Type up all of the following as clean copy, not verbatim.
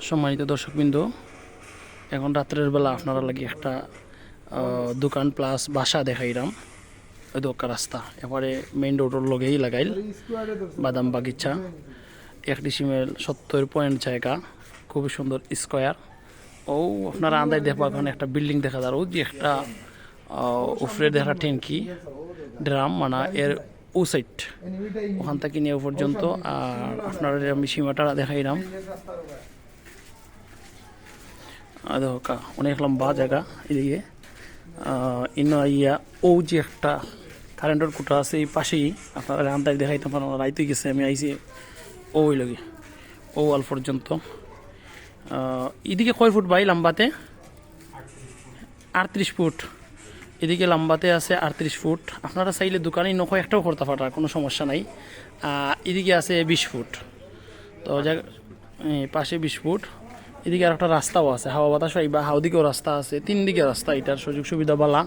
সম্মানিত দর্শকবৃন্দ, এখন রাত্রের বেলা আপনারা লাগি একটা দোকান প্লাস বাসা দেখাইলাম। ওই দোকান রাস্তা এবারে মেইন রোডের লগেই লাগাইল বাদাম বাগিচা 1 ডিসিমেল 70 পয়েন্ট জায়গা, খুবই সুন্দর স্কোয়ার। ও আপনারা আন্দাজ দেখবা ওখানে একটা বিল্ডিং দেখা যায়, ও যে একটা উপরে দেখা ট্যাঙ্কি ড্রাম মানে এর ও সাইড ওখান থেকে নিয়ে পর্যন্ত। আর আপনারা আমি সীমাটা দেখাইলাম, অনেক লম্বা জায়গা। এদিকে ইয়া ও যে একটা কারেন্টের কুটা আছে এই পাশেই, আপনারা আন্দাজ দেখাইতাম রাইতে গেছে আমি আইছি ওই লগে ও ওয়াল পর্যন্ত। এদিকে কয় ফুট ভাই লম্বাতে? 38 ফুট। এদিকে লম্বাতে আছে 38 ফুট। আপনারা চাইলে দোকানে নয় একটাও করতে পারার কোনো সমস্যা নাই। এদিকে আছে 20 ফুট, তো পাশে 20 ফুট। এদিকে আর একটা রাস্তাও আছে, হাওয়া বাতাস বা হাওদিকেও রাস্তা আছে, 3 দিকে রাস্তা। এটার সুযোগ সুবিধা বালা,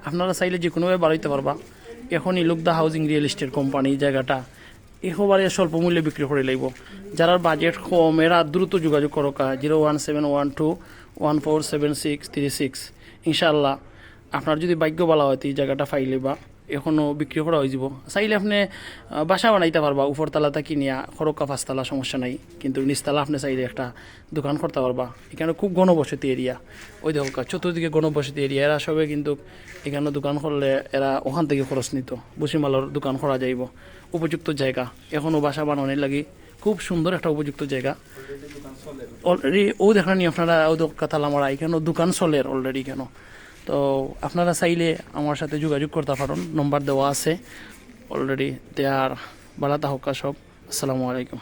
আপনারা চাইলে যে কোনোভাবে বাড়াইতে পারবা। এখনই লোকদা হাউজিং রিয়েল এস্টেট কোম্পানি জায়গাটা একেবারে স্বল্প মূল্যে বিক্রি করে লাগব। যারা বাজেট কম এরা দ্রুত যোগাযোগ করো 01712147636। ইনশাআল্লাহ আপনার যদি ভাগ্য বলা হয় এই জায়গাটা ফাইলে বা এখনও বিক্রি করা হয়ে যাব। চাইলে আপনি বাসা বানাইতে পারবা, উপরতলাটা কিনিয়া খরকা 5 তলা সমস্যা নাই, কিন্তু নিচতলা আপনি চাইলে একটা দোকান করতে পারবা। এখানে খুব ঘনবসতি এরিয়া, ওই দেখো চতুর্দিকে ঘনবসতি এরিয়া। এরা সবে কিন্তু এখানে দোকান করলে এরা ওখান থেকে খরচ নিত, বসিমালার দোকান করা যাইব। উপযুক্ত জায়গা, এখনও বাসা বানানোর লাগে খুব সুন্দর একটা উপযুক্ত জায়গা। অলরেডি ও দেখানি আপনারা ও কাতালামারা এখানেও দোকান চলের অলরেডি কেন। তো আপনারা চাইলে আমার সাথে যোগাযোগ করতে পারেন, নম্বর দেওয়া আছে অলরেডি। দেয়ার বালাতা হকা সব। আসসালামু আলাইকুম।